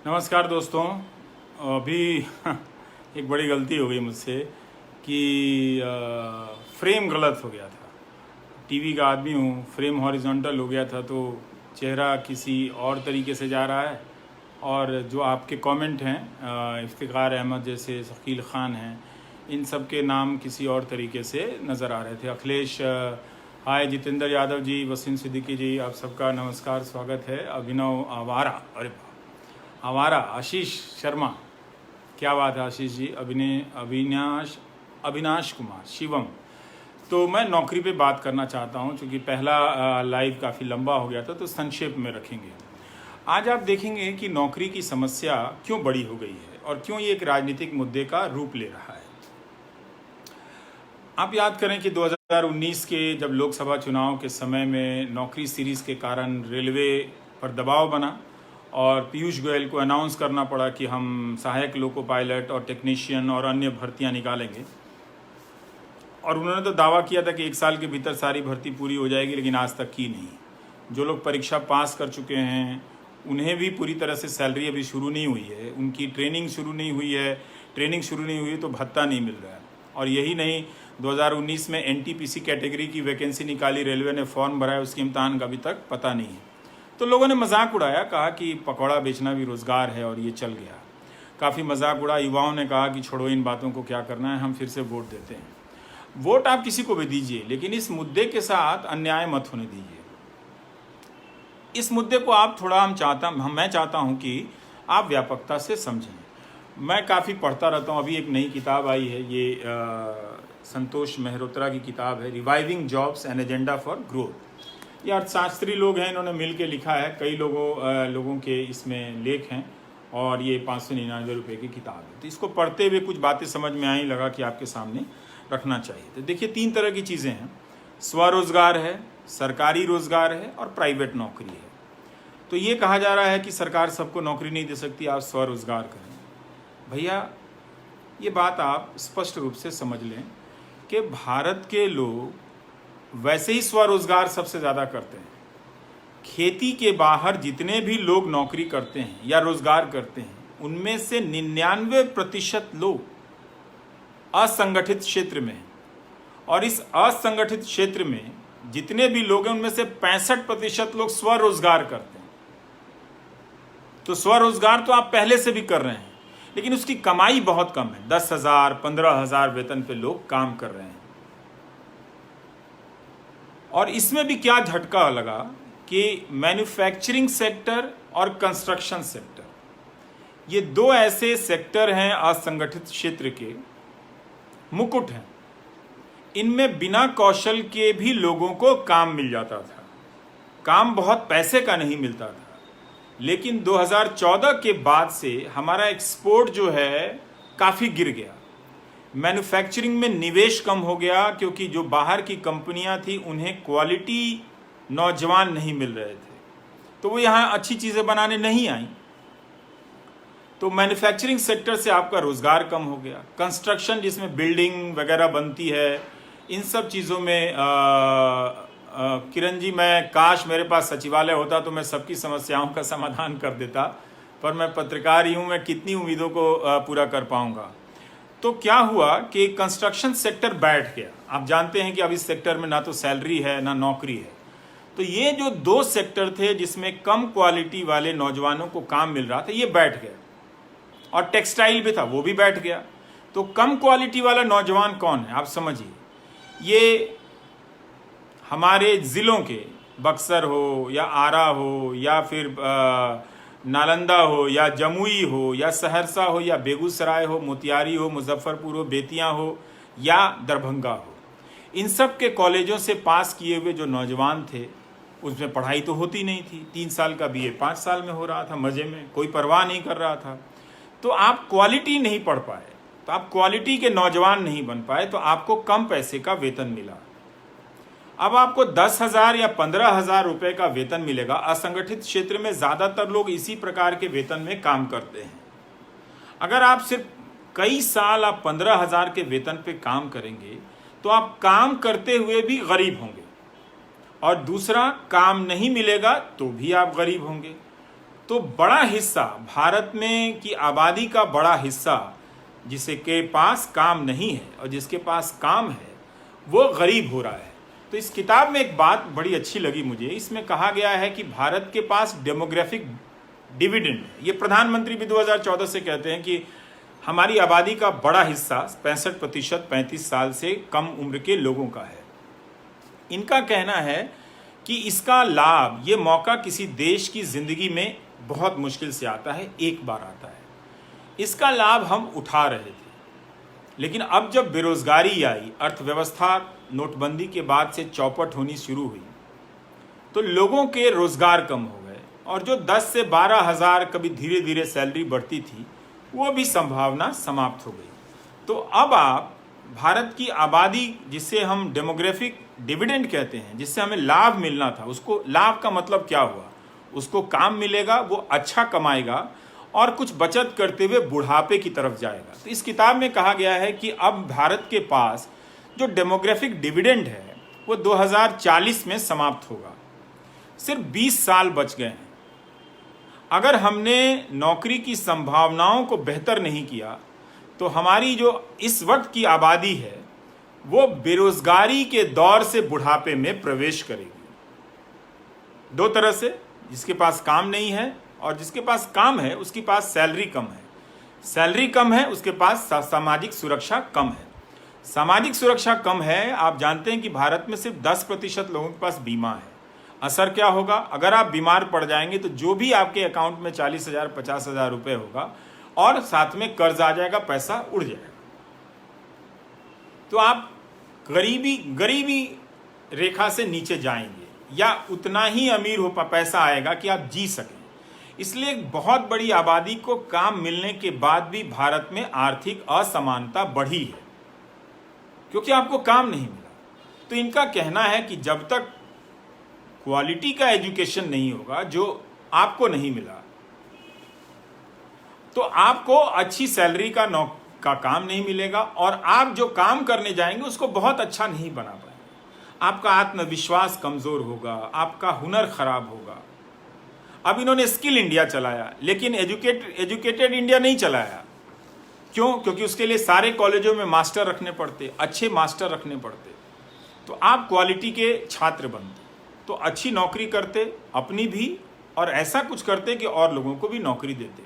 नमस्कार दोस्तों। अभी एक बड़ी गलती हो गई मुझसे कि फ्रेम गलत हो गया था। टीवी का आदमी हूँ, फ्रेम हॉरिजॉन्टल हो गया था तो चेहरा किसी और तरीके से जा रहा है। और जो आपके कमेंट हैं इफ्तिखार अहमद जैसे, शकील ख़ान हैं, इन सब के नाम किसी और तरीके से नज़र आ रहे थे। अखिलेश हाय, जितेंद्र यादव जी, वसीम सिद्दीकी जी, आप सबका नमस्कार, स्वागत है। अभिनव आवारा, अरे आवारा, आशीष शर्मा, क्या बात है आशीष जी। अविनाश कुमार, शिवम। तो मैं नौकरी पे बात करना चाहता हूं, क्योंकि पहला लाइव काफ़ी लंबा हो गया था तो संक्षेप में रखेंगे। आज आप देखेंगे कि नौकरी की समस्या क्यों बड़ी हो गई है और क्यों ये एक राजनीतिक मुद्दे का रूप ले रहा है। आप याद करें कि 2019 के जब लोकसभा चुनाव के समय में नौकरी सीरीज़ के कारण रेलवे पर दबाव बना और पीयूष गोयल को अनाउंस करना पड़ा कि हम सहायक लोको पायलट और टेक्नीशियन और अन्य भर्तियां निकालेंगे। और उन्होंने तो दावा किया था कि 1 साल के भीतर सारी भर्ती पूरी हो जाएगी, लेकिन आज तक की नहीं। जो लोग परीक्षा पास कर चुके हैं उन्हें भी पूरी तरह से सैलरी अभी शुरू नहीं हुई है, उनकी ट्रेनिंग शुरू नहीं हुई है। ट्रेनिंग शुरू नहीं हुई तो भत्ता नहीं मिल रहा है। और यही नहीं, 2019 में NTPC कैटेगरी की वैकेंसी निकाली, रेलवे ने फॉर्म भरा है, उसकी इम्तहान का अभी तक पता नहीं है। तो लोगों ने मजाक उड़ाया, कहा कि पकौड़ा बेचना भी रोज़गार है, और ये चल गया। काफ़ी मजाक उड़ा। युवाओं ने कहा कि छोड़ो इन बातों को, क्या करना है, हम फिर से वोट देते हैं। वोट आप किसी को भी दीजिए, लेकिन इस मुद्दे के साथ अन्याय मत होने दीजिए। इस मुद्दे को आप थोड़ा मैं चाहता हूं कि आप व्यापकता से समझें। मैं काफ़ी पढ़ता रहता हूं। अभी एक नई किताब आई है, ये संतोष मेहरोत्रा की किताब है, reviving jobs an agenda for growth. ये अर्थशास्त्री लोग हैं, इन्होंने मिल के लिखा है। कई लोगों के इसमें लेख हैं और ये 599 रुपये की किताब है। तो इसको पढ़ते हुए कुछ बातें समझ में आई, लगा कि आपके सामने रखना चाहिए। तो देखिए, 3 तरह की चीज़ें हैं। स्वरोजगार है, सरकारी रोजगार है और प्राइवेट नौकरी है। तो ये कहा जा रहा है कि सरकार सबको नौकरी नहीं दे सकती, आप स्वरोजगार करें। भैया, ये बात आप स्पष्ट रूप से समझ लें कि भारत के लोग वैसे ही स्वरोजगार सबसे ज़्यादा करते हैं। खेती के बाहर जितने भी लोग नौकरी करते हैं या रोजगार करते हैं, उनमें से 99% लोग असंगठित क्षेत्र में हैं। और इस असंगठित क्षेत्र में जितने भी लोग हैं, उनमें से 65% लोग स्वरोजगार करते हैं। तो स्वरोजगार तो आप पहले से भी कर रहे हैं, लेकिन उसकी कमाई बहुत कम है। 10,000 15,000 वेतन पे लोग काम कर रहे हैं। और इसमें भी क्या झटका लगा कि मैन्युफैक्चरिंग सेक्टर और कंस्ट्रक्शन सेक्टर, ये 2 ऐसे सेक्टर हैं असंगठित क्षेत्र के, मुकुट हैं। इनमें बिना कौशल के भी लोगों को काम मिल जाता था। काम बहुत पैसे का नहीं मिलता था, लेकिन 2014 के बाद से हमारा एक्सपोर्ट जो है काफ़ी गिर गया। मैन्युफैक्चरिंग में निवेश कम हो गया, क्योंकि जो बाहर की कंपनियां थी उन्हें क्वालिटी नौजवान नहीं मिल रहे थे, तो वो यहाँ अच्छी चीज़ें बनाने नहीं आई। तो मैन्युफैक्चरिंग सेक्टर से आपका रोजगार कम हो गया। कंस्ट्रक्शन, जिसमें बिल्डिंग वगैरह बनती है, इन सब चीज़ों में किरण जी, मैं काश मेरे पास सचिवालय होता तो मैं सबकी समस्याओं का समाधान कर देता, पर मैं पत्रकार ही हूँ, मैं कितनी उम्मीदों को पूरा कर पाऊंगा। तो क्या हुआ कि कंस्ट्रक्शन सेक्टर बैठ गया। आप जानते हैं कि अब इस सेक्टर में ना तो सैलरी है ना नौकरी है। तो ये जो 2 सेक्टर थे जिसमें कम क्वालिटी वाले नौजवानों को काम मिल रहा था, ये बैठ गया। और टेक्सटाइल भी था, वो भी बैठ गया। तो कम क्वालिटी वाला नौजवान कौन है, आप समझिए। ये हमारे ज़िलों के, बक्सर हो या आरा हो या फिर नालंदा हो या जमुई हो या सहरसा हो या बेगूसराय हो, मोतिहारी हो, मुजफ्फरपुर हो, बेतिया हो या दरभंगा हो, इन सब के कॉलेजों से पास किए हुए जो नौजवान थे, उसमें पढ़ाई तो होती नहीं थी। 3 साल का BA 5 साल में हो रहा था, मज़े में, कोई परवाह नहीं कर रहा था। तो आप क्वालिटी नहीं पढ़ पाए, तो आप क्वालिटी के नौजवान नहीं बन पाए, तो आपको कम पैसे का वेतन मिला। अब आपको 10,000 या 15,000 रुपये का वेतन मिलेगा। असंगठित क्षेत्र में ज़्यादातर लोग इसी प्रकार के वेतन में काम करते हैं। अगर आप सिर्फ कई साल आप 15,000 के वेतन पे काम करेंगे, तो आप काम करते हुए भी गरीब होंगे, और दूसरा, काम नहीं मिलेगा तो भी आप गरीब होंगे। तो बड़ा हिस्सा भारत में की आबादी का बड़ा हिस्सा जिसे के पास काम नहीं है और जिसके पास काम है वो गरीब हो रहा है। तो इस किताब में एक बात बड़ी अच्छी लगी मुझे, इसमें कहा गया है कि भारत के पास डेमोग्राफिक डिविडेंड है। ये प्रधानमंत्री भी 2014 से कहते हैं कि हमारी आबादी का बड़ा हिस्सा 65% 35 साल से कम उम्र के लोगों का है। इनका कहना है कि इसका लाभ, ये मौका किसी देश की जिंदगी में बहुत मुश्किल से आता है, एक बार आता है। इसका लाभ हम उठा रहे थे, लेकिन अब जब बेरोजगारी आई, अर्थव्यवस्था नोटबंदी के बाद से चौपट होनी शुरू हुई, तो लोगों के रोजगार कम हो गए और जो 10 से 12 हज़ार कभी धीरे धीरे सैलरी बढ़ती थी वो भी संभावना समाप्त हो गई। तो अब आप भारत की आबादी, जिसे हम डेमोग्राफिक डिविडेंड कहते हैं, जिससे हमें लाभ मिलना था, उसको, लाभ का मतलब क्या हुआ, उसको काम मिलेगा, वो अच्छा कमाएगा और कुछ बचत करते हुए बुढ़ापे की तरफ जाएगा। तो इस किताब में कहा गया है कि अब भारत के पास जो डेमोग्राफिक डिविडेंड है वो 2040 में समाप्त होगा। सिर्फ 20 साल बच गए हैं। अगर हमने नौकरी की संभावनाओं को बेहतर नहीं किया तो हमारी जो इस वक्त की आबादी है वो बेरोजगारी के दौर से बुढ़ापे में प्रवेश करेगी। दो तरह से, जिसके पास काम नहीं है और जिसके पास काम है उसके पास सैलरी कम है। सैलरी कम है, उसके पास सामाजिक सुरक्षा कम है। सामाजिक सुरक्षा कम है, आप जानते हैं कि भारत में सिर्फ 10% लोगों के पास बीमा है। असर क्या होगा, अगर आप बीमार पड़ जाएंगे तो जो भी आपके अकाउंट में 40,000 50,000 रुपए होगा और साथ में कर्ज आ जाएगा, पैसा उड़ जाएगा। तो आप गरीबी रेखा से नीचे जाएंगे या उतना ही अमीर हो पैसा आएगा कि आप जी सकें। इसलिए बहुत बड़ी आबादी को काम मिलने के बाद भी भारत में आर्थिक असमानता बढ़ी है, क्योंकि आपको काम नहीं मिला। तो इनका कहना है कि जब तक क्वालिटी का एजुकेशन नहीं होगा, जो आपको नहीं मिला, तो आपको अच्छी सैलरी का काम नहीं मिलेगा और आप जो काम करने जाएंगे उसको बहुत अच्छा नहीं बना पाएंगे। आपका आत्मविश्वास कमजोर होगा, आपका हुनर खराब होगा। अब इन्होंने स्किल इंडिया चलाया, लेकिन एजुकेटेड इंडिया नहीं चलाया। क्यों? क्योंकि उसके लिए सारे कॉलेजों में मास्टर रखने पड़ते, अच्छे मास्टर रखने पड़ते। तो आप क्वालिटी के छात्र बनते तो अच्छी नौकरी करते, अपनी भी, और ऐसा कुछ करते कि और लोगों को भी नौकरी देते।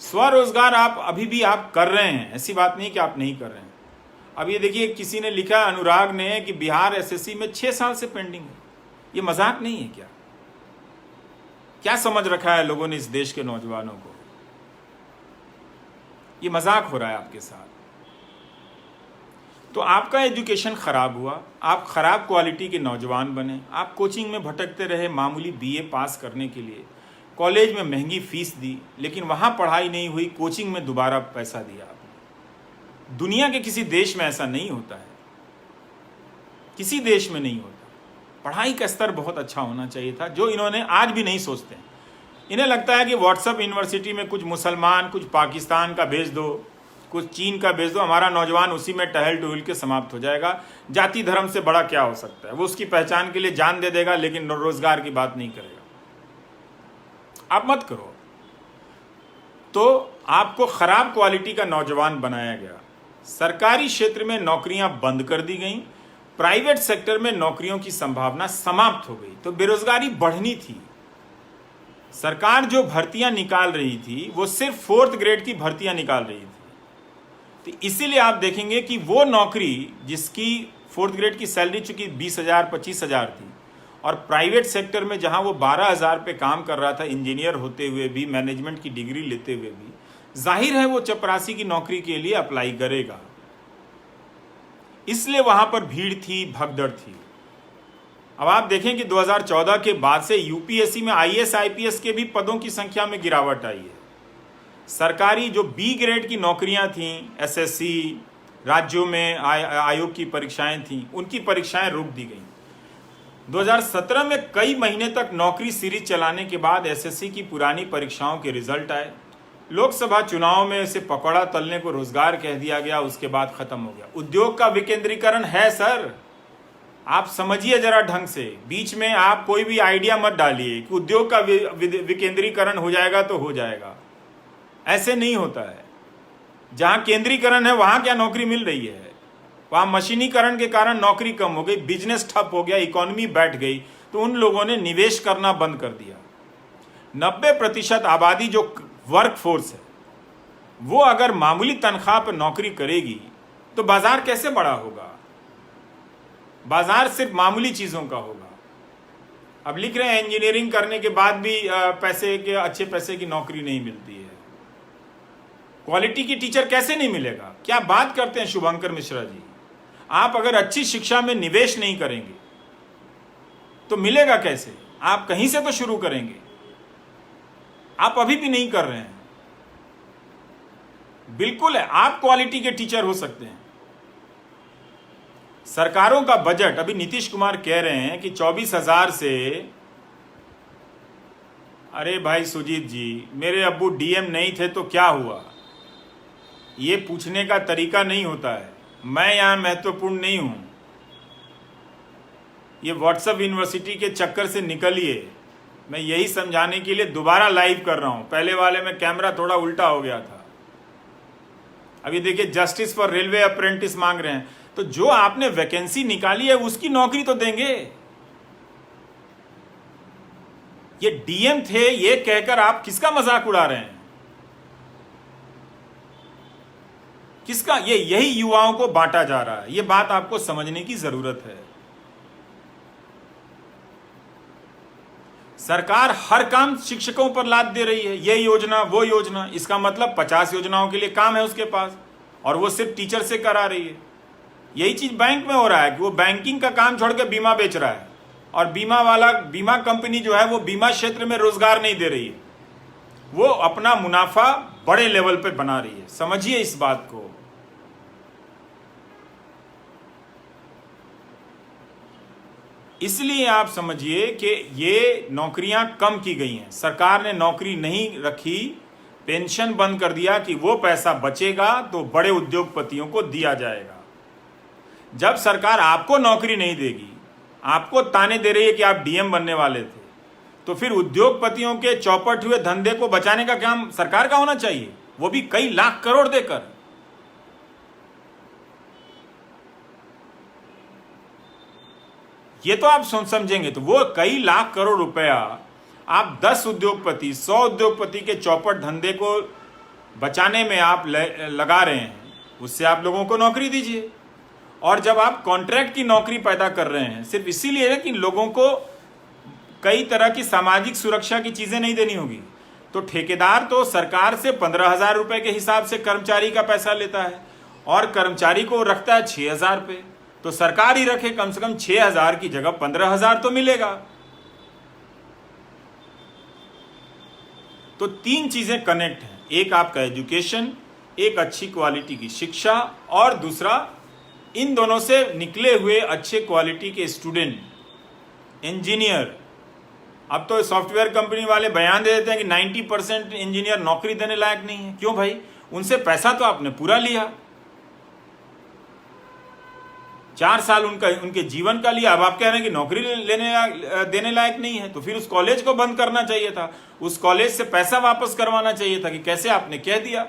स्वरोजगार आप अभी भी आप कर रहे हैं, ऐसी बात नहीं कि आप नहीं कर रहे हैं। अब ये देखिए, किसी ने लिखा, अनुराग ने, कि बिहार एसएससी में 6 साल से पेंडिंग है। ये मजाक नहीं है क्या? क्या समझ रखा है लोगों ने इस देश के नौजवानों को? ये मजाक हो रहा है आपके साथ। तो आपका एजुकेशन खराब हुआ, आप खराब क्वालिटी के नौजवान बने, आप कोचिंग में भटकते रहे मामूली बीए पास करने के लिए, कॉलेज में महंगी फीस दी, लेकिन वहां पढ़ाई नहीं हुई, कोचिंग में दोबारा पैसा दिया आपने। दुनिया के किसी देश में ऐसा नहीं होता है, किसी देश में नहीं होता। पढ़ाई का स्तर बहुत अच्छा होना चाहिए था, जो इन्होंने आज भी नहीं सोचते। इन्हें लगता है कि व्हाट्सएप यूनिवर्सिटी में कुछ मुसलमान, कुछ पाकिस्तान का भेज दो, कुछ चीन का भेज दो, हमारा नौजवान उसी में टहल टहल के समाप्त हो जाएगा। जाति धर्म से बड़ा क्या हो सकता है? वो उसकी पहचान के लिए जान दे देगा, लेकिन रोजगार की बात नहीं करेगा। आप मत करो। तो आपको खराब क्वालिटी का नौजवान बनाया गया। सरकारी क्षेत्र में नौकरियां बंद कर दी गईं, प्राइवेट सेक्टर में नौकरियों की संभावना समाप्त हो गई। तो बेरोजगारी बढ़नी थी। सरकार जो भर्तियां निकाल रही थी वो सिर्फ 4th ग्रेड की भर्तियां निकाल रही थी। तो इसीलिए आप देखेंगे कि वो नौकरी जिसकी 4th ग्रेड की सैलरी चूंकि 20,000 25,000 थी, और प्राइवेट सेक्टर में जहां वो 12,000 पे काम कर रहा था, इंजीनियर होते हुए भी, मैनेजमेंट की डिग्री लेते हुए भी, जाहिर है वो चपरासी की नौकरी के लिए अप्लाई करेगा। इसलिए वहां पर भीड़ थी, भगदड़ थी। अब आप देखें कि 2014 के बाद से यूपीएससी में आईएएस आईपीएस के भी पदों की संख्या में गिरावट आई है। सरकारी जो बी ग्रेड की नौकरियां थीं, एसएससी, राज्यों में आयोग की परीक्षाएं थीं, उनकी परीक्षाएं रोक दी गई। 2017 में कई महीने तक नौकरी सीरीज चलाने के बाद एसएससी की पुरानी परीक्षाओं के रिजल्ट आए। लोकसभा चुनाव में इसे पकौड़ा तलने को रोजगार कह दिया गया, उसके बाद खत्म हो गया। उद्योग का विकेंद्रीकरण है सर, आप समझिए जरा ढंग से, बीच में आप कोई भी आइडिया मत डालिए कि उद्योग का विकेंद्रीकरण हो जाएगा तो हो जाएगा। ऐसे नहीं होता है। जहां केंद्रीकरण है वहां क्या नौकरी मिल रही है? वहां मशीनीकरण के कारण नौकरी कम हो गई, बिजनेस ठप हो गया, इकोनॉमी बैठ गई, तो उन लोगों ने निवेश करना बंद कर दिया। 90% आबादी जो वर्क फोर्स है वो अगर मामूली तनख्वाह पर नौकरी करेगी तो बाजार कैसे बड़ा होगा? बाजार सिर्फ मामूली चीजों का होगा। अब लिख रहे हैं इंजीनियरिंग करने के बाद भी अच्छे पैसे की नौकरी नहीं मिलती है। क्वालिटी की टीचर कैसे नहीं मिलेगा? क्या बात करते हैं शुभंकर मिश्रा जी। आप अगर अच्छी शिक्षा में निवेश नहीं करेंगे तो मिलेगा कैसे? आप कहीं से तो शुरू करेंगे। आप अभी भी नहीं कर रहे हैं। बिल्कुल है, आप क्वालिटी के टीचर हो सकते हैं। सरकारों का बजट, अभी नीतीश कुमार कह रहे हैं कि 24,000 से, अरे भाई सुजीत जी, मेरे अब्बू डीएम नहीं थे तो क्या हुआ? ये पूछने का तरीका नहीं होता है। मैं यहां महत्वपूर्ण नहीं हूं। ये व्हाट्सएप यूनिवर्सिटी के चक्कर से निकलिए। मैं यही समझाने के लिए दोबारा लाइव कर रहा हूं। पहले वाले में कैमरा थोड़ा उल्टा हो गया था। अभी देखिए, जस्टिस फॉर रेलवे अप्रेंटिस मांग रहे हैं, तो जो आपने वैकेंसी निकाली है उसकी नौकरी तो देंगे। ये डीएम थे ये कहकर आप किसका मजाक उड़ा रहे हैं? किसका? यही युवाओं को बांटा जा रहा है। ये बात आपको समझने की जरूरत है। सरकार हर काम शिक्षकों पर लाद दे रही है, ये योजना वो योजना। इसका मतलब 50 योजनाओं के लिए काम है उसके पास, और वो सिर्फ टीचर से करा रही है। यही चीज बैंक में हो रहा है कि वो बैंकिंग का काम छोड़ के बीमा बेच रहा है, और बीमा कंपनी जो है वो बीमा क्षेत्र में रोजगार नहीं दे रही है। वो अपना मुनाफा बड़े लेवल पे बना रही है। समझिए इस बात को। इसलिए आप समझिए कि ये नौकरियां कम की गई हैं। सरकार ने नौकरी नहीं रखी, पेंशन बंद कर दिया कि वो पैसा बचेगा तो बड़े उद्योगपतियों को दिया जाएगा। जब सरकार आपको नौकरी नहीं देगी, आपको ताने दे रही है कि आप डीएम बनने वाले थे, तो फिर उद्योगपतियों के चौपट हुए धंधे को बचाने का काम सरकार का होना चाहिए, वो भी कई लाख करोड़ देकर। ये तो आप समझेंगे तो वो कई लाख करोड़ रुपया आप 10 उद्योगपति 100 उद्योगपति के चौपट धंधे को बचाने में आप लगा रहे हैं, उससे आप लोगों को नौकरी दीजिए। और जब आप कॉन्ट्रैक्ट की नौकरी पैदा कर रहे हैं सिर्फ इसीलिए कि लोगों को कई तरह की सामाजिक सुरक्षा की चीजें नहीं देनी होगी, तो ठेकेदार तो सरकार से 15,000 रुपए के हिसाब से कर्मचारी का पैसा लेता है और कर्मचारी को रखता है 6,000 पे। तो सरकार ही रखे, कम से कम 6,000 की जगह 15,000 तो मिलेगा। तो 3 चीजें कनेक्ट हैं, एक आपका एजुकेशन, एक अच्छी क्वालिटी की शिक्षा, और दूसरा इन दोनों से निकले हुए अच्छे क्वालिटी के स्टूडेंट, इंजीनियर। अब तो सॉफ्टवेयर कंपनी वाले बयान दे देते हैं कि 90% इंजीनियर नौकरी देने लायक नहीं है। क्यों भाई? उनसे पैसा तो आपने पूरा लिया, 4 साल उनके जीवन का लिया। अब आप कह रहे हैं कि नौकरी देने लायक नहीं है, तो फिर उस कॉलेज को बंद करना चाहिए था, उस कॉलेज से पैसा वापस करवाना चाहिए था कि कैसे आपने कह दिया।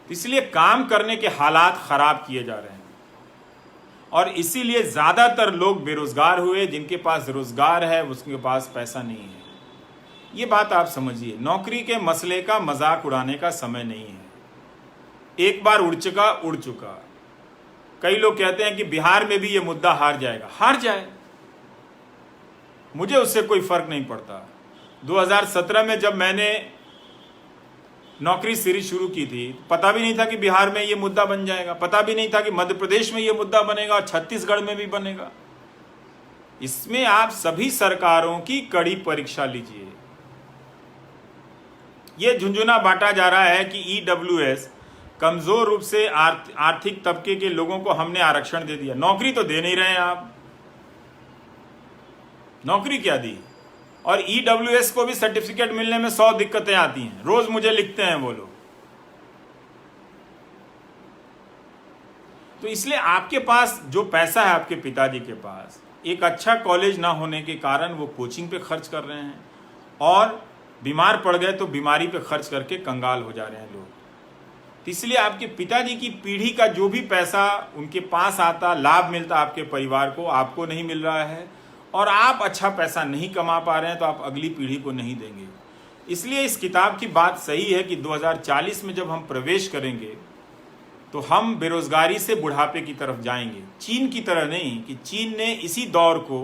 इसलिए काम करने के हालात खराब किए जा रहे हैं, और इसीलिए ज्यादातर लोग बेरोजगार हुए। जिनके पास रोजगार है उसके पास पैसा नहीं है। ये बात आप समझिए। नौकरी के मसले का मजाक उड़ाने का समय नहीं है। एक बार उड़ चुका। कई लोग कहते हैं कि बिहार में भी ये मुद्दा हार जाएगा। हार जाए, मुझे उससे कोई फर्क नहीं पड़ता। 2017 में जब मैंने नौकरी सीरीज शुरू की थी, पता भी नहीं था कि बिहार में ये मुद्दा बन जाएगा, पता भी नहीं था कि मध्य प्रदेश में ये मुद्दा बनेगा और छत्तीसगढ़ में भी बनेगा। इसमें आप सभी सरकारों की कड़ी परीक्षा लीजिए। ये झुंझुना बांटा जा रहा है कि ईडब्ल्यूएस, कमजोर रूप से आर्थिक तबके के लोगों को हमने आरक्षण दे दिया। नौकरी तो दे नहीं रहे हैं आप, नौकरी क्या दी? और ईडब्ल्यूएस को भी सर्टिफिकेट मिलने में 100 दिक्कतें आती हैं, रोज मुझे लिखते हैं वो लोग। तो इसलिए आपके पास जो पैसा है आपके पिताजी के पास, एक अच्छा कॉलेज ना होने के कारण वो कोचिंग पे खर्च कर रहे हैं, और बीमार पड़ गए तो बीमारी पे खर्च करके कंगाल हो जा रहे हैं लोग। तो इसलिए आपके पिताजी की पीढ़ी का जो भी पैसा उनके पास आता, लाभ मिलता आपके परिवार को, आपको नहीं मिल रहा है, और आप अच्छा पैसा नहीं कमा पा रहे हैं, तो आप अगली पीढ़ी को नहीं देंगे। इसलिए इस किताब की बात सही है कि 2040 में जब हम प्रवेश करेंगे तो हम बेरोजगारी से बुढ़ापे की तरफ जाएंगे। चीन की तरह नहीं कि चीन ने इसी दौर को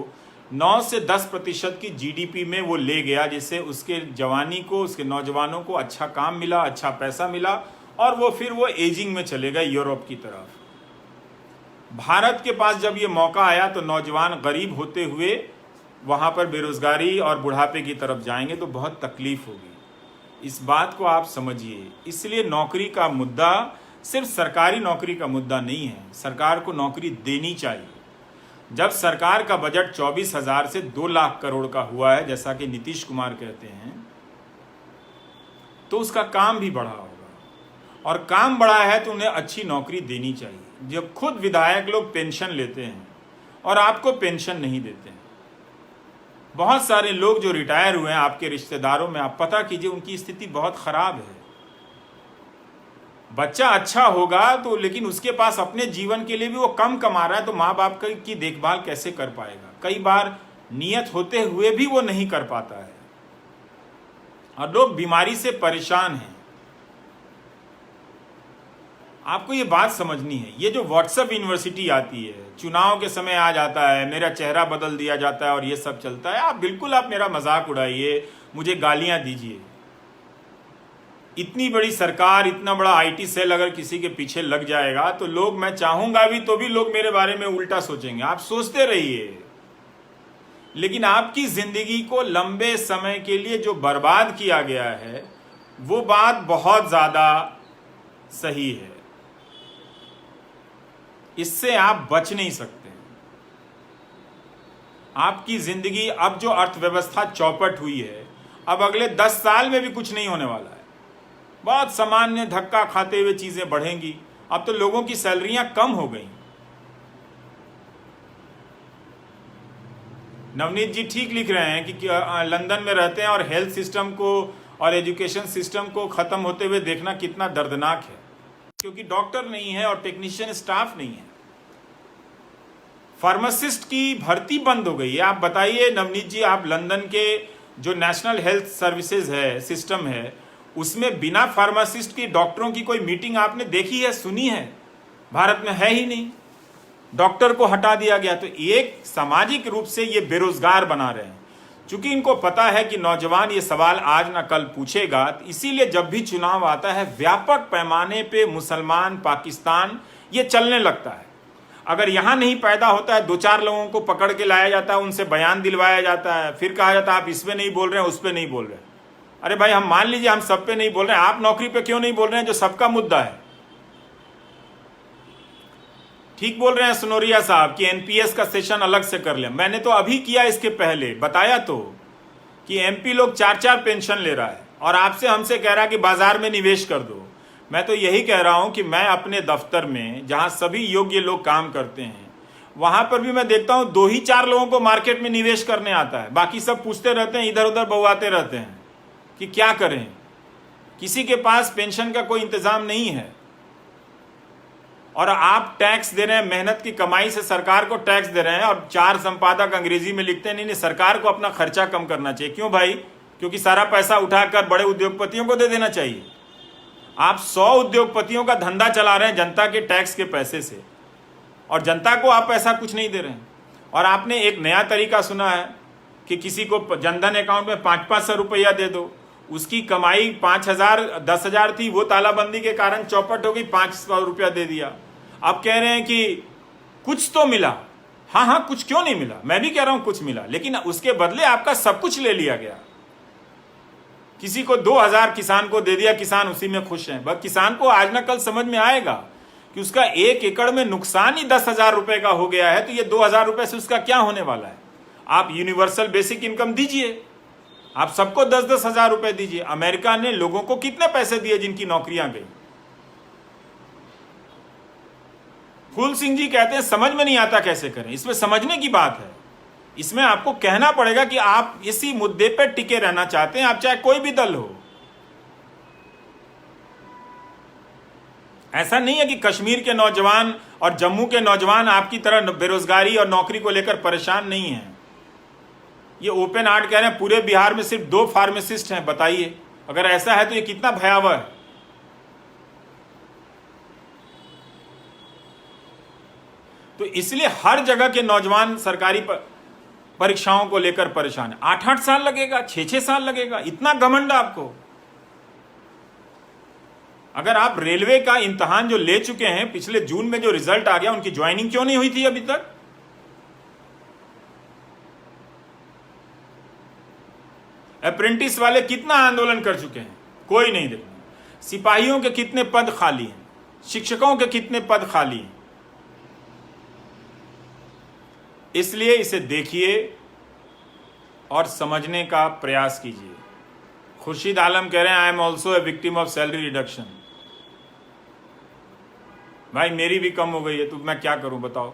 9 से 10% की जीडीपी में वो ले गया, जिससे उसके जवानी को, उसके नौजवानों को अच्छा काम मिला, अच्छा पैसा मिला, और वो फिर वो एजिंग में चले गए यूरोप की तरफ। भारत के पास जब ये मौका आया तो नौजवान गरीब होते हुए वहाँ पर बेरोजगारी और बुढ़ापे की तरफ जाएंगे, तो बहुत तकलीफ होगी। इस बात को आप समझिए। इसलिए नौकरी का मुद्दा सिर्फ सरकारी नौकरी का मुद्दा नहीं है, सरकार को नौकरी देनी चाहिए। जब सरकार का बजट 24,000 से 2 लाख करोड़ का हुआ है, जैसा कि नीतीश कुमार कहते हैं, तो उसका काम भी बढ़ा होगा, और काम बढ़ा है तो उन्हें अच्छी नौकरी देनी चाहिए। जब खुद विधायक लोग पेंशन लेते हैं और आपको पेंशन नहीं देते हैं, बहुत सारे लोग जो रिटायर हुए हैं आपके रिश्तेदारों में, आप पता कीजिए, उनकी स्थिति बहुत खराब है। बच्चा अच्छा होगा तो, लेकिन उसके पास अपने जीवन के लिए भी वो कम कमा रहा है, तो माँ बाप की देखभाल कैसे कर पाएगा? कई बार नियत होते हुए भी वो नहीं कर पाता है, और लोग बीमारी से परेशान हैं। आपको ये बात समझनी है। ये जो व्हाट्सएप यूनिवर्सिटी आती है, चुनाव के समय आ जाता है, मेरा चेहरा बदल दिया जाता है और ये सब चलता है, आप मेरा मजाक उड़ाइए, मुझे गालियां दीजिए। इतनी बड़ी सरकार, इतना बड़ा आईटी सेल अगर किसी के पीछे लग जाएगा तो लोग, मैं चाहूंगा भी तो भी लोग मेरे बारे में उल्टा सोचेंगे। आप सोचते रहिए, लेकिन आपकी जिंदगी को लंबे समय के लिए जो बर्बाद किया गया है, वो बात बहुत ज्यादा सही है। इससे आप बच नहीं सकते। आपकी जिंदगी, अब जो अर्थव्यवस्था चौपट हुई है, अब अगले 10 साल में भी कुछ नहीं होने वाला है। बहुत सामान्य धक्का खाते हुए चीजें बढ़ेंगी। अब तो लोगों की सैलरियां कम हो गई। नवनीत जी ठीक लिख रहे हैं कि लंदन में रहते हैं और हेल्थ सिस्टम को और एजुकेशन सिस्टम को खत्म होते हुए देखना कितना दर्दनाक है, क्योंकि डॉक्टर नहीं है और टेक्नीशियन स्टाफ नहीं है। फार्मासिस्ट की भर्ती बंद हो गई है। आप बताइए नवनीत जी, आप लंदन के जो नेशनल हेल्थ सर्विसेज है, सिस्टम है, उसमें बिना फार्मासिस्ट की डॉक्टरों की कोई मीटिंग आपने देखी है, सुनी है? भारत में है ही नहीं। डॉक्टर को हटा दिया गया। तो एक सामाजिक रूप से ये बेरोजगार बना रहे हैं। चूंकि इनको पता है कि नौजवान ये सवाल आज ना कल पूछेगा, इसीलिए जब भी चुनाव आता है व्यापक पैमाने पे मुसलमान, पाकिस्तान, ये चलने लगता है। अगर यहां नहीं पैदा होता है, 2-4 लोगों को पकड़ के लाया जाता है, उनसे बयान दिलवाया जाता है, फिर कहा जाता है आप इस पे नहीं बोल रहे हैं, उस पे नहीं बोल रहे हैं। अरे भाई, हम मान लीजिए हम सब पे नहीं बोल रहे हैं, आप नौकरी पे क्यों नहीं बोल रहे हैं जो सबका मुद्दा है? ठीक बोल रहे हैं सुनोरिया साहब कि एनपीएस का सेशन अलग से कर लें। मैंने तो अभी किया, इसके पहले बताया तो कि एमपी लोग 4-4 पेंशन ले रहा है और आपसे हमसे कह रहा है कि बाजार में निवेश कर दो। मैं तो यही कह रहा हूं कि मैं अपने दफ्तर में जहां सभी योग्य लोग काम करते हैं, वहां पर भी मैं देखता हूं 2 ही 4 लोगों को मार्केट में निवेश करने आता है। बाकी सब पूछते रहते हैं, इधर उधर बौआते रहते हैं कि क्या करें। किसी के पास पेंशन का कोई इंतजाम नहीं है। और आप टैक्स दे रहे हैं, मेहनत की कमाई से सरकार को टैक्स दे रहे हैं, और 4 संपादक अंग्रेजी में लिखते हैं नहीं सरकार को अपना खर्चा कम करना चाहिए। क्यों भाई? क्योंकि सारा पैसा उठाकर बड़े उद्योगपतियों को दे देना चाहिए। आप 100 उद्योगपतियों का धंधा चला रहे हैं जनता के टैक्स के पैसे से, और जनता को आप पैसा कुछ नहीं दे रहे हैं। और आपने एक नया तरीका सुना है कि किसी को जनधन अकाउंट में 500 रुपया दे दो। उसकी कमाई 5,000 10,000 थी, वो तालाबंदी के कारण चौपट हो गई, 500 रुपया दे दिया। आप कह रहे हैं कि कुछ तो मिला। हाँ, कुछ क्यों नहीं मिला? मैं भी कह रहा हूं कुछ मिला, लेकिन उसके बदले आपका सब कुछ ले लिया गया। किसी को 2,000 किसान को दे दिया, किसान उसी में खुश हैं। बस किसान को आज ना कल समझ में आएगा कि उसका 1 एकड़ में नुकसान ही 10,000 रुपए का हो गया है, तो ये 2,000 रुपए से उसका क्या होने वाला है? आप यूनिवर्सल बेसिक इनकम दीजिए, आप सबको 10-10 हजार रुपए दीजिए। अमेरिका ने लोगों को कितने पैसे दिए जिनकी नौकरियां गई? फूल सिंह जी कहते हैं समझ में नहीं आता कैसे करें। इसमें समझने की बात है, इसमें आपको कहना पड़ेगा कि आप इसी मुद्दे पर टिके रहना चाहते हैं, आप चाहे कोई भी दल हो। ऐसा नहीं है कि कश्मीर के नौजवान और जम्मू के नौजवान आपकी तरह बेरोजगारी और नौकरी को लेकर परेशान नहीं हैं। ये ओपन हार्ट कह रहे हैं पूरे बिहार में सिर्फ 2 फार्मासिस्ट हैं। बताइए, अगर ऐसा है तो ये कितना भयावह है। तो इसलिए हर जगह के नौजवान सरकारी परीक्षाओं को लेकर परेशान है। 8-8 साल लगेगा, 6-6 साल लगेगा, इतना घमंड आपको। अगर आप रेलवे का इम्तिहान जो ले चुके हैं, पिछले जून में जो रिजल्ट आ गया, उनकी ज्वाइनिंग क्यों नहीं हुई थी अभी तक? अप्रेंटिस वाले कितना आंदोलन कर चुके हैं, कोई नहीं देखना। सिपाहियों के कितने पद खाली हैं, शिक्षकों के कितने पद खाली हैं। इसलिए इसे देखिए और समझने का प्रयास कीजिए। खुर्शीद आलम कह रहे हैं I am also a victim of salary reduction. भाई मेरी भी कम हो गई है, तो मैं क्या करूं बताओ।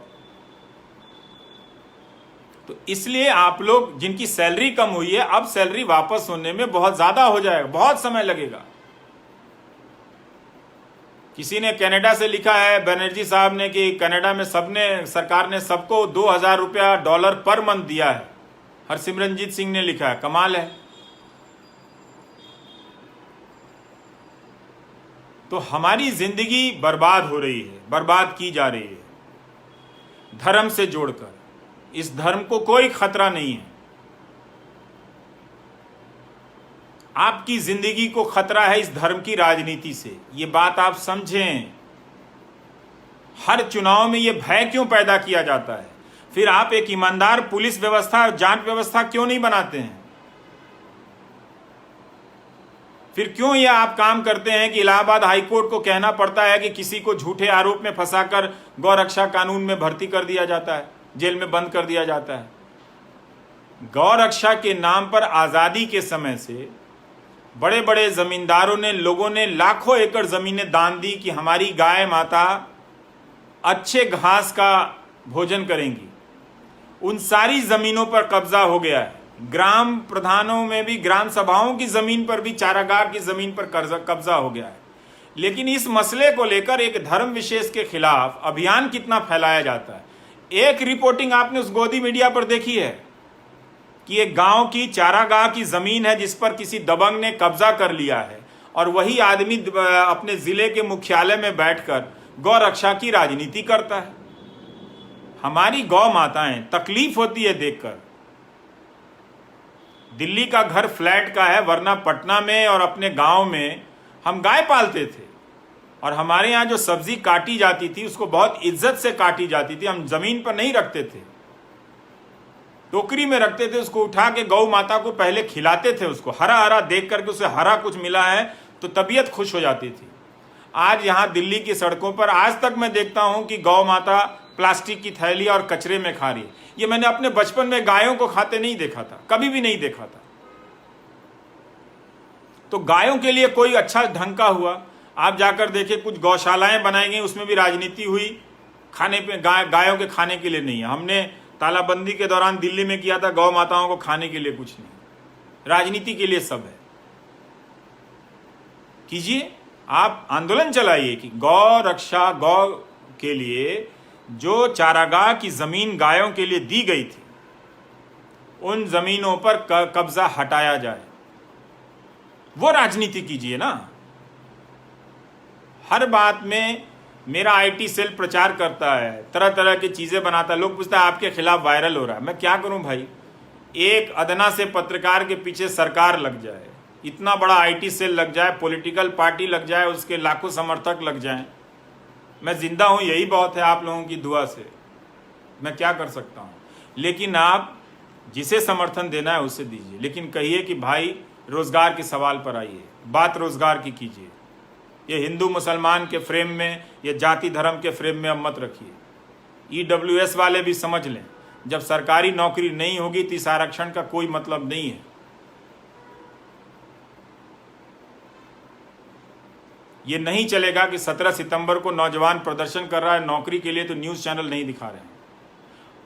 तो इसलिए आप लोग जिनकी सैलरी कम हुई है, अब सैलरी वापस होने में बहुत ज्यादा हो जाएगा, बहुत समय लगेगा। किसी ने कनाडा से लिखा है, बनर्जी साहब ने, कि कनाडा में सबने, सरकार ने सबको $2000 पर मंथ दिया है। हरसिमरनजीत सिंह ने लिखा है, कमाल है। तो हमारी जिंदगी बर्बाद हो रही है, बर्बाद की जा रही है धर्म से जोड़कर। इस धर्म को कोई खतरा नहीं है, आपकी जिंदगी को खतरा है इस धर्म की राजनीति से। ये बात आप समझें। हर चुनाव में ये भय क्यों पैदा किया जाता है? फिर आप एक ईमानदार पुलिस व्यवस्था, जांच व्यवस्था क्यों नहीं बनाते हैं? फिर क्यों ये आप काम करते हैं कि इलाहाबाद हाईकोर्ट को कहना पड़ता है कि किसी को झूठे आरोप में फंसाकर गौरक्षा कानून में भर्ती कर दिया जाता है, जेल में बंद कर दिया जाता है। गौरक्षा के नाम पर आजादी के समय से बड़े बड़े जमींदारों ने, लोगों ने लाखों एकड़ जमीनें दान दी कि हमारी गाय माता अच्छे घास का भोजन करेंगी। उन सारी जमीनों पर कब्जा हो गया है। ग्राम प्रधानों में भी, ग्राम सभाओं की जमीन पर भी, चारागाह की जमीन पर कब्जा हो गया है। लेकिन इस मसले को लेकर एक धर्म विशेष के खिलाफ अभियान कितना फैलाया जाता है। एक रिपोर्टिंग आपने उस गोदी मीडिया पर देखी है कि एक गांव की चारागाह की जमीन है जिस पर किसी दबंग ने कब्जा कर लिया है, और वही आदमी अपने जिले के मुख्यालय में बैठकर गौ रक्षा की राजनीति करता है। हमारी गौ माताएं, तकलीफ होती है देखकर। दिल्ली का घर फ्लैट का है, वरना पटना में और अपने गांव में हम गाय पालते थे, और हमारे यहाँ जो सब्जी काटी जाती थी उसको बहुत इज्जत से काटी जाती थी। हम जमीन पर नहीं रखते थे, टोकरी में रखते थे। उसको उठा के गौ माता को पहले खिलाते थे। उसको हरा हरा देख करके उसे हरा कुछ मिला है तो तबीयत खुश हो जाती थी। आज यहाँ दिल्ली की सड़कों पर आज तक मैं देखता हूँ कि गौ माता प्लास्टिक की थैली और कचरे में खा रही है। ये मैंने अपने बचपन में गायों को खाते नहीं देखा था, कभी भी नहीं देखा था। तो गायों के लिए कोई अच्छा ढंग का हुआ? आप जाकर देखिए, कुछ गौशालाएं बनाई गई, उसमें भी राजनीति हुई। खाने पे गायों के खाने के लिए नहीं है। हमने तालाबंदी के दौरान दिल्ली में किया था, गौ माताओं को खाने के लिए कुछ नहीं, राजनीति के लिए सब है। कीजिए, आप आंदोलन चलाइए कि गौ रक्षा, गौ के लिए जो चारागाह की जमीन गायों के लिए दी गई थी, उन जमीनों पर कब्जा हटाया जाए। वो राजनीति कीजिए ना। हर बात में मेरा आईटी सेल प्रचार करता है, तरह तरह की चीजें बनाता है। लोग पूछता है आपके खिलाफ वायरल हो रहा है। मैं क्या करूं भाई? एक अदना से पत्रकार के पीछे सरकार लग जाए, इतना बड़ा आईटी सेल लग जाए, पॉलिटिकल पार्टी लग जाए, उसके लाखों समर्थक लग जाएं। मैं जिंदा हूं, यही बहुत है। आप लोगों की दुआ से मैं क्या कर सकता हूं? लेकिन आप जिसे समर्थन देना है उसे दीजिए, लेकिन कहिए कि भाई रोजगार के सवाल पर आइए, बात रोजगार की कीजिए। ये हिंदू मुसलमान के फ्रेम में, ये जाति धर्म के फ्रेम में अब मत रखिए। ईडब्ल्यूएस वाले भी समझ लें, जब सरकारी नौकरी नहीं होगी तो इस आरक्षण का कोई मतलब नहीं है। ये नहीं चलेगा कि 17 सितंबर को नौजवान प्रदर्शन कर रहा है नौकरी के लिए तो न्यूज़ चैनल नहीं दिखा रहे हैं।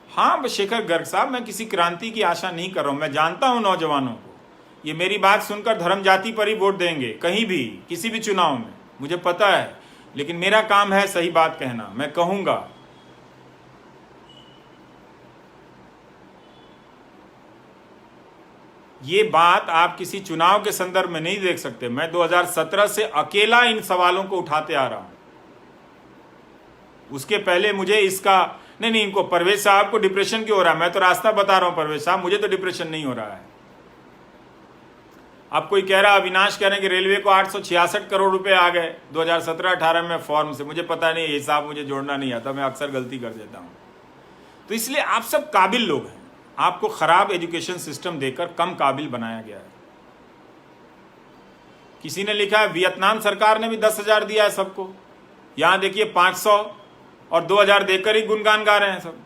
हाँ शेखर गर्ग साहब, मैं किसी क्रांति की आशा नहीं कर रहा हूँ। मैं जानता हूँ नौजवानों को, ये मेरी बात सुनकर धर्म जाति पर ही वोट देंगे कहीं भी, किसी भी चुनाव में, मुझे पता है। लेकिन मेरा काम है सही बात कहना, मैं कहूँगा। ये बात आप किसी चुनाव के संदर्भ में नहीं देख सकते। मैं 2017 से अकेला इन सवालों को उठाते आ रहा हूं। उसके पहले मुझे इसका नहीं, इनको परवेज साहब को डिप्रेशन क्यों हो रहा है? मैं तो रास्ता बता रहा हूं परवेज साहब, मुझे तो डिप्रेशन नहीं हो रहा है। अब कोई कह रहा, अविनाश कह रहे हैं कि रेलवे को 866 करोड़ रुपए आ गए 2017-18 में फॉर्म से। मुझे पता नहीं, हिसाब मुझे जोड़ना नहीं आता, मैं अक्सर गलती कर देता हूं। तो इसलिए आप सब काबिल लोग हैं, आपको खराब एजुकेशन सिस्टम देकर कम काबिल बनाया गया है। किसी ने लिखा है वियतनाम सरकार ने भी 10,000 दिया है सबको, यहां देखिए 500 और 2,000 देकर ही गुणगान गा रहे हैं सब।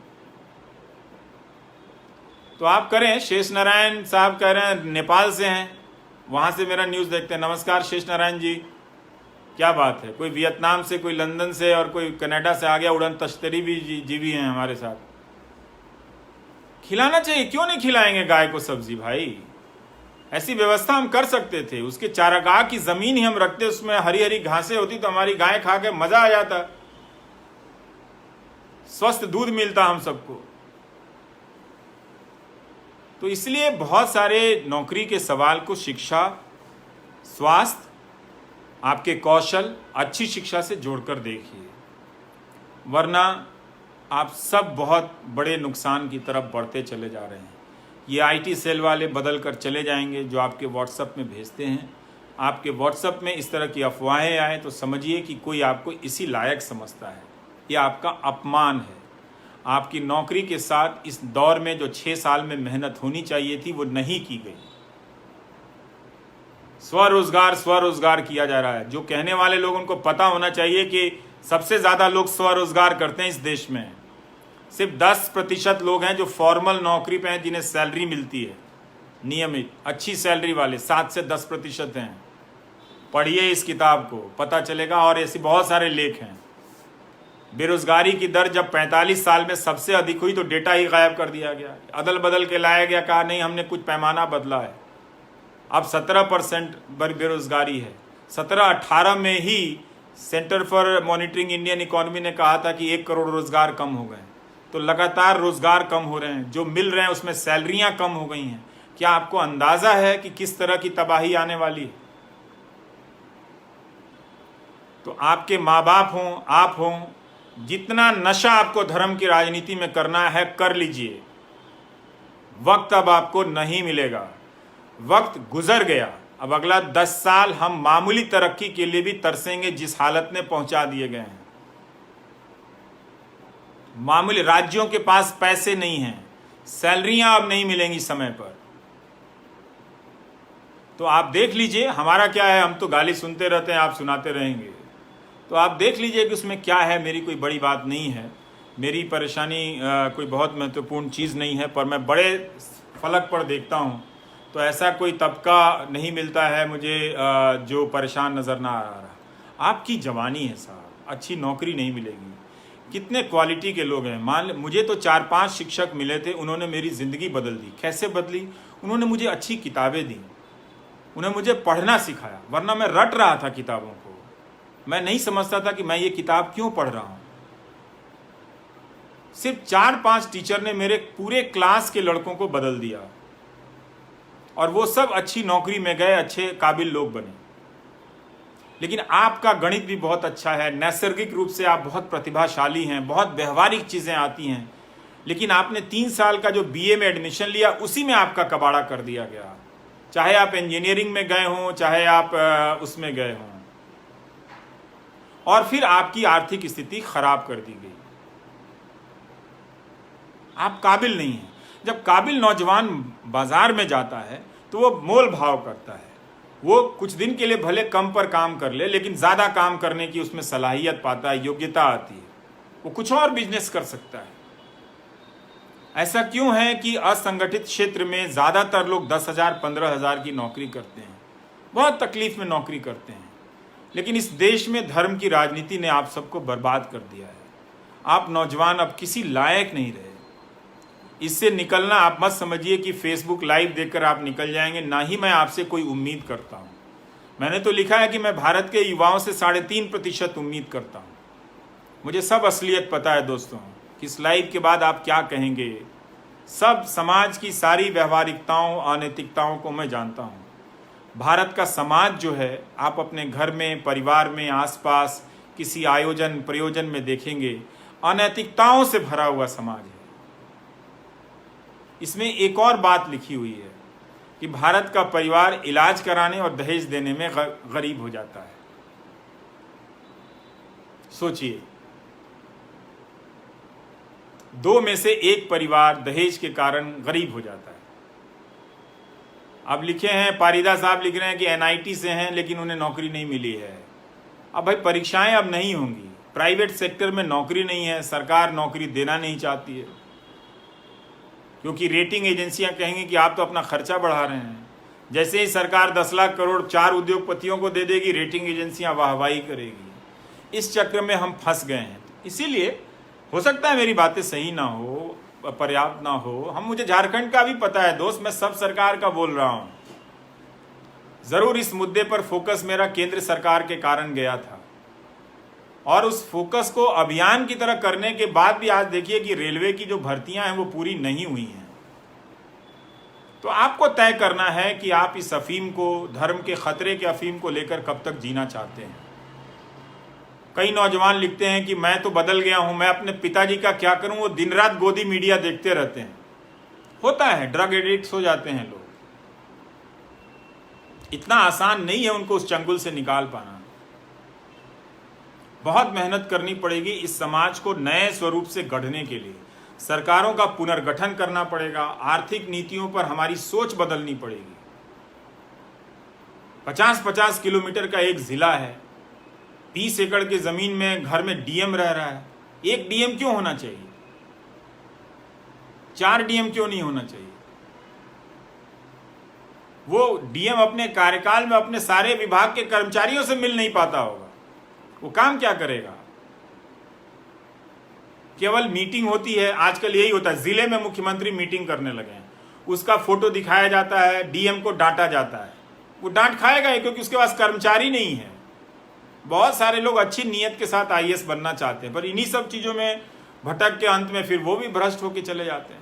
तो आप करें। शेष नारायण साहब कह रहे हैं नेपाल से हैं, वहां से मेरा न्यूज देखते हैं। नमस्कार शेष नारायण जी, क्या बात है? कोई वियतनाम से, कोई लंदन से और कोई कनाडा से आ गया। उड़न तश्तरी भी जी भी हैं हमारे साथ। खिलाना चाहिए, क्यों नहीं खिलाएंगे गाय को सब्जी भाई? ऐसी व्यवस्था हम कर सकते थे। उसके चारागाह की जमीन ही हम रखते, उसमें हरी हरी घासें होती तो हमारी गाय खा के मजा आ जाता, स्वस्थ दूध मिलता हम सबको। तो इसलिए बहुत सारे नौकरी के सवाल को शिक्षा, स्वास्थ्य, आपके कौशल, अच्छी शिक्षा से जोड़कर देखिए, वरना आप सब बहुत बड़े नुकसान की तरफ बढ़ते चले जा रहे हैं। ये आईटी सेल वाले बदल कर चले जाएंगे जो आपके व्हाट्सएप में भेजते हैं। आपके व्हाट्सएप में इस तरह की अफवाहें आए तो समझिए कि कोई आपको इसी लायक समझता है। ये आपका अपमान है। आपकी नौकरी के साथ इस दौर में जो 6 साल में मेहनत होनी चाहिए थी वो नहीं की गई। स्वरोजगार किया जा रहा है। जो कहने वाले लोग, उनको पता होना चाहिए कि सबसे ज़्यादा लोग स्वरोजगार करते हैं इस देश में। सिर्फ 10% लोग हैं जो फॉर्मल नौकरी पे हैं, जिन्हें सैलरी मिलती है नियमित, अच्छी सैलरी वाले 7 से 10% हैं। पढ़िए इस किताब को, पता चलेगा। और ऐसे बहुत सारे लेख हैं। बेरोजगारी की दर जब 45 साल में सबसे अधिक हुई तो डेटा ही गायब कर दिया गया, अदल बदल के लाया गया, कहा नहीं हमने कुछ पैमाना बदला है। अब 17% बेरोजगारी है। 17-18 में ही Centre for Monitoring Indian Economy ने कहा था कि 1 करोड़ रोजगार कम हो गए। तो लगातार रोजगार कम हो रहे हैं, जो मिल रहे हैं उसमें सैलरियां कम हो गई हैं। क्या आपको अंदाजा है कि किस तरह की तबाही आने वाली है? तो आपके माँ बाप हों, आप हों, जितना नशा आपको धर्म की राजनीति में करना है कर लीजिए। वक्त अब आपको नहीं मिलेगा, वक्त गुजर गया। अब अगला 10 साल हम मामूली तरक्की के लिए भी तरसेंगे जिस हालत में पहुंचा दिए गए हैं। मामूली, राज्यों के पास पैसे नहीं हैं, सैलरियां अब नहीं मिलेंगी समय पर। तो आप देख लीजिए, हमारा क्या है, हम तो गाली सुनते रहते हैं, आप सुनाते रहेंगे। तो आप देख लीजिए कि उसमें क्या है। मेरी कोई बड़ी बात नहीं है, मेरी परेशानी कोई बहुत महत्वपूर्ण चीज़ नहीं है, पर मैं बड़े फलक पर देखता हूँ तो ऐसा कोई तबका नहीं मिलता है मुझे जो परेशान नज़र ना आ रहा। आपकी जवानी है साहब, अच्छी नौकरी नहीं मिलेगी। कितने क्वालिटी के लोग हैं। मान मुझे तो 4-5 शिक्षक मिले थे, उन्होंने मेरी ज़िंदगी बदल दी। कैसे बदली? उन्होंने मुझे अच्छी किताबें दी, उन्हें मुझे पढ़ना सिखाया। वरना मैं रट रहा था किताबों को, मैं नहीं समझता था कि मैं ये किताब क्यों पढ़ रहा हूँ। सिर्फ 4-5 टीचर ने मेरे पूरे क्लास के लड़कों को बदल दिया और वो सब अच्छी नौकरी में गए, अच्छे काबिल लोग बने। लेकिन आपका गणित भी बहुत अच्छा है, नैसर्गिक रूप से आप बहुत प्रतिभाशाली हैं, बहुत व्यवहारिक चीज़ें आती हैं, लेकिन आपने 3 साल का जो बीए में एडमिशन लिया उसी में आपका कबाड़ा कर दिया गया। चाहे आप इंजीनियरिंग में गए हों, चाहे आप उसमें गए हों, और फिर आपकी आर्थिक स्थिति खराब कर दी गई। आप काबिल नहीं हैं। जब काबिल नौजवान बाजार में जाता है तो वो मोल भाव करता है। वो कुछ दिन के लिए भले कम पर काम कर ले, लेकिन ज़्यादा काम करने की उसमें सलाहियत पाता है, योग्यता आती है, वो कुछ और बिजनेस कर सकता है। ऐसा क्यों है कि असंगठित क्षेत्र में ज़्यादातर लोग 10,000 15,000 की नौकरी करते हैं, बहुत तकलीफ में नौकरी करते हैं। लेकिन इस देश में धर्म की राजनीति ने आप सबको बर्बाद कर दिया है। आप नौजवान अब किसी लायक नहीं रहे। इससे निकलना आप मत समझिए कि फेसबुक लाइव देखकर आप निकल जाएंगे, ना ही मैं आपसे कोई उम्मीद करता हूं। मैंने तो लिखा है कि मैं भारत के युवाओं से 3.5% उम्मीद करता हूं। मुझे सब असलियत पता है दोस्तों कि इस लाइव के बाद आप क्या कहेंगे। सब समाज की सारी व्यवहारिकताओं, अनैतिकताओं को मैं जानता हूं। भारत का समाज जो है, आप अपने घर में, परिवार में, आसपास किसी आयोजन प्रयोजन में देखेंगे, अनैतिकताओं से भरा हुआ समाज है। इसमें एक और बात लिखी हुई है कि भारत का परिवार इलाज कराने और दहेज देने में गरीब हो जाता है। सोचिए, 2 में से 1 परिवार दहेज के कारण गरीब हो जाता है। अब लिखे हैं, पारिदा साहब लिख रहे हैं कि एनआईटी से हैं लेकिन उन्हें नौकरी नहीं मिली है। अब भाई परीक्षाएं अब नहीं होंगी, प्राइवेट सेक्टर में नौकरी नहीं है, सरकार नौकरी देना नहीं चाहती है, क्योंकि रेटिंग एजेंसियां कहेंगी कि आप तो अपना खर्चा बढ़ा रहे हैं। जैसे ही सरकार 10 लाख करोड़ 4 उद्योगपतियों को दे देगी, रेटिंग एजेंसियां वाहवाही करेगी। इस चक्र में हम फंस गए हैं। इसीलिए हो सकता है मेरी बातें सही ना हो, पर्याप्त ना हो, मुझे झारखंड का भी पता है दोस्त, मैं सब सरकार का बोल रहा हूं। जरूर इस मुद्दे पर फोकस मेरा केंद्र सरकार के कारण गया था, और उस फोकस को अभियान की तरह करने के बाद भी आज देखिए कि रेलवे की जो भर्तियां हैं वो पूरी नहीं हुई हैं। तो आपको तय करना है कि आप इस अफीम को, धर्म के खतरे के अफीम को लेकर कब तक जीना चाहते हैं। कई नौजवान लिखते हैं कि मैं तो बदल गया हूं, मैं अपने पिताजी का क्या करूं, वो दिन रात गोदी मीडिया देखते रहते हैं। होता है, ड्रग एडिक्ट हो जाते हैं लोग। इतना आसान नहीं है उनको उस चंगुल से निकाल पाना। बहुत मेहनत करनी पड़ेगी इस समाज को नए स्वरूप से गढ़ने के लिए। सरकारों का पुनर्गठन करना पड़ेगा, आर्थिक नीतियों पर हमारी सोच बदलनी पड़ेगी। 50-50 किलोमीटर का एक जिला है, 20 एकड़ की जमीन में घर में डीएम रह रहा है। एक डीएम क्यों होना चाहिए? 4 डीएम क्यों नहीं होना चाहिए? वो डीएम अपने कार्यकाल में अपने सारे विभाग के कर्मचारियों से मिल नहीं पाता होगा, वो काम क्या करेगा? केवल मीटिंग होती है, आजकल यही होता है, जिले में मुख्यमंत्री मीटिंग करने लगे हैं, उसका फोटो दिखाया जाता है, डीएम को डांटा जाता है। वो डांट खाएगा ही, क्योंकि उसके पास कर्मचारी नहीं है। बहुत सारे लोग अच्छी नीयत के साथ आईएएस बनना चाहते हैं, पर इन्हीं सब चीजों में भटक के अंत में फिर वो भी भ्रष्ट होकर चले जाते हैं।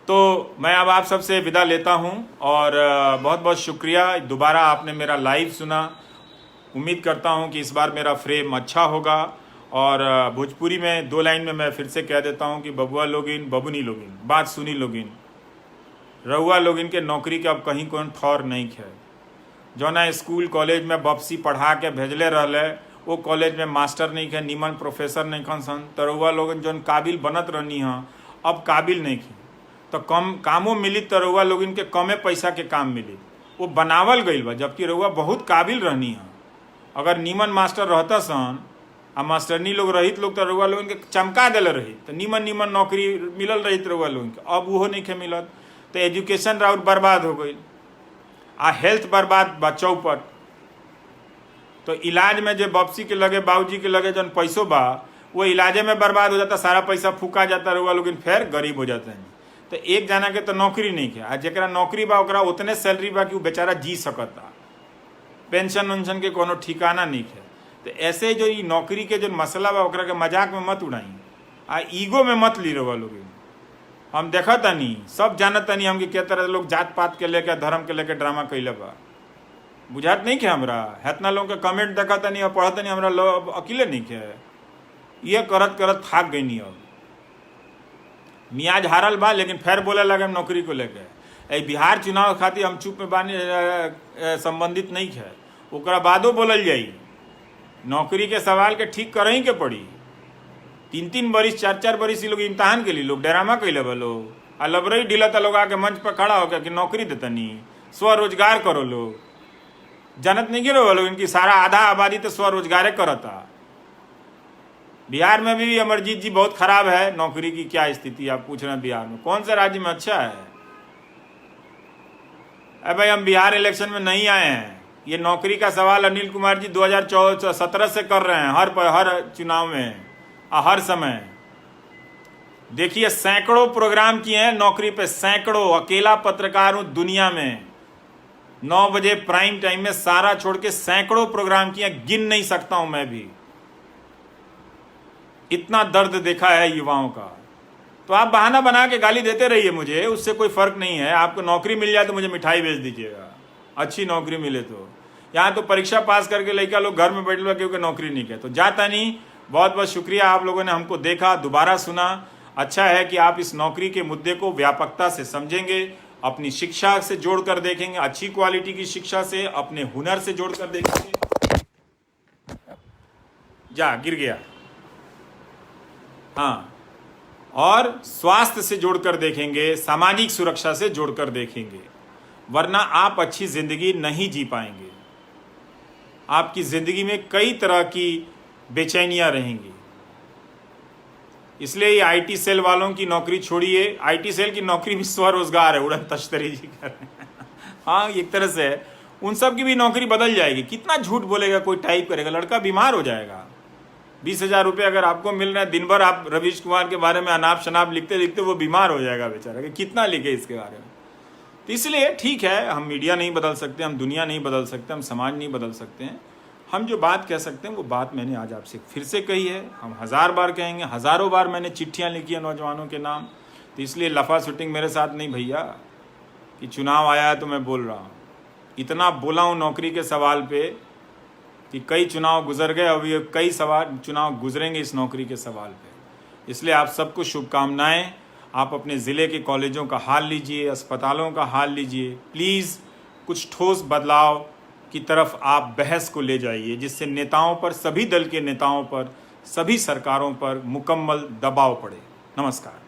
तो मैं अब आप सबसे विदा लेता हूं, और बहुत बहुत शुक्रिया, दोबारा आपने मेरा लाइव सुना। उम्मीद करता हूं कि इस बार मेरा फ्रेम अच्छा होगा। और भोजपुरी में 2 लाइन में मैं फिर से कह देता हूं कि बबुआ लोगिन, बबुनी लोगिन, बात सुनी लोगिन, रउआ लोगिन के नौकरी के अब कहीं कौन ठौर नहीं है। जो ना स्कूल कॉलेज में बपसी पढ़ा के भेजले रहले, वो कॉलेज में मास्टर नहीं है, नीमन प्रोफेसर नहीं खन सन, तो रउआ लोगन जौन काबिल बनत रहनी है अब काबिल नहीं है, तो कम कामों मिली तो रउआ लोगन के कमे पैसा के काम मिली। वो बनावल गई बा, जबकि रउआ बहुत काबिल रहनी है। अगर नीमन मास्टर रहता सन आ मास्टरनी लोग रहित लोग, तो रउआ लोगन के चमका दिल रही, तो नीमन नौकरी मिलल रही रउआ लोगन के। अब वो नहीं खे मिलत, तो एजुकेशन राउर बर्बाद हो गई, आ हेल्थ बर्बाद बा चौपट। तो इलाज में जो बपसी के लगे, बाबूजी के लगे जौन पैसों बा, वो इलाजे में बर्बाद हो जाता, सारा पैसा फूका जाता, रउआ लोगन फिर गरीब हो जाता है। तो एक जना के तो नौकरी नहीं है, आ जरा नौकरी बा ओकरा उतने सैलरी बा कि वो बेचारा जी सकता, पेंशन उन्शन के कोनो ठिकाना नहीं है। तो ऐसे जो ये नौकरी के जो मसला बा ओकरा के मजाक में मत उड़ाई, आ ईगो में मत ली रउआ लोग। हम देखा तनी, सब जानत तनी हम कि क्या तरह लोग जात पात के लेके, धर्म के लेके ड्रामा कैले बा, बुझात नहीं है हमरा। हेतना लोग के कमेंट देखा तनी और पढ़ा तनी, हमरा लोग अकेले नहीं है, ये करत करत थाक गई नहीं। अब मियाज हारल बा, लेकिन फिर बोले लगे नौकरी को लेके। बिहार चुनाव खातिर हम चुप में बानी, संबंधित नहीं है, ओकरा बादो बोलल जाई। नौकरी के सवाल के ठीक करही के पड़ी। 3-3 बरिस 4-4 बरिस लोग इम्तहान के लिए लोग डरामा कैले बा लोग, आ लबरई ढिलता लोग आके मंच पर खड़ा होकर कि नौकरी देतनी, स्वरोजगार करो। लोग जानत नहीं गिरो लोग, इनकी सारा आधा आबादी तो स्वरोजगार करता। बिहार में भी अमरजीत जी बहुत खराब है, नौकरी की क्या स्थिति आप पूछ रहे हैं? बिहार में कौन से राज्य में अच्छा है? अरे भाई हम बिहार इलेक्शन में नहीं आए हैं, ये नौकरी का सवाल अनिल कुमार जी 2017 से कर रहे हैं, हर चुनाव में, हर समय। देखिए सैकड़ों प्रोग्राम किए हैं नौकरी पे, सैकड़ों। अकेला पत्रकार हूं दुनिया में, 9 बजे प्राइम टाइम में सारा छोड़ के सैकड़ों प्रोग्राम किए, गिन नहीं सकता हूं मैं भी। इतना दर्द देखा है युवाओं का। तो आप बहाना बना के गाली देते रहिए मुझे, उससे कोई फर्क नहीं है। आपको नौकरी मिल जाए तो मुझे मिठाई भेज दीजिएगा, अच्छी नौकरी मिले तो। यहाँ तो परीक्षा पास करके लड़का लोग घर में बैठे हुए क्योंकि नौकरी नहीं किया। तो जाता नहीं, बहुत बहुत शुक्रिया, आप लोगों ने हमको देखा, दोबारा सुना। अच्छा है कि आप इस नौकरी के मुद्दे को व्यापकता से समझेंगे, अपनी शिक्षा से जोड़कर देखेंगे, अच्छी क्वालिटी की शिक्षा से, अपने हुनर से जोड़कर देखेंगे। जा गिर गया, हाँ, और स्वास्थ्य से जोड़कर देखेंगे, सामाजिक सुरक्षा से जोड़कर देखेंगे, वरना आप अच्छी जिंदगी नहीं जी पाएंगे। आपकी जिंदगी में कई तरह की बेचैनियां रहेंगी। इसलिए ये आईटी सेल वालों की नौकरी छोड़िए। आईटी सेल की नौकरी भी स्वरोजगार है, उड़न तश्तरी जी कर रहे हैं। हाँ, एक तरह से है, उन सब की भी नौकरी बदल जाएगी। कितना झूठ बोलेगा कोई, टाइप करेगा, लड़का बीमार हो जाएगा। 20,000 रुपये अगर आपको मिल रहा है, दिन भर आप रवीश कुमार के बारे में अनाप शनाप लिखते लिखते वो बीमार हो जाएगा बेचारा, कि कितना लिखे इसके बारे में। तो इसलिए ठीक है, हम मीडिया नहीं बदल सकते, हम दुनिया नहीं बदल सकते, हम समाज नहीं बदल सकते हैं। हम जो बात कह सकते हैं वो बात मैंने आज आपसे फिर से कही है, हम 1000 बार कहेंगे, हज़ारों बार मैंने चिट्ठियां लिखी है नौजवानों के नाम। तो इसलिए लफा शूटिंग मेरे साथ नहीं भैया, कि चुनाव आया है तो मैं बोल रहा हूँ। इतना बोला हूँ नौकरी के सवाल पे कि कई चुनाव गुजर गए, अभी कई चुनाव गुजरेंगे इस नौकरी के सवाल पे। इसलिए आप सबको शुभकामनाएं। आप अपने ज़िले के कॉलेजों का हाल लीजिए, अस्पतालों का हाल लीजिए, प्लीज़ कुछ ठोस बदलाव की तरफ आप बहस को ले जाइए, जिससे नेताओं पर, सभी दल के नेताओं पर, सभी सरकारों पर मुकम्मल दबाव पड़े। नमस्कार।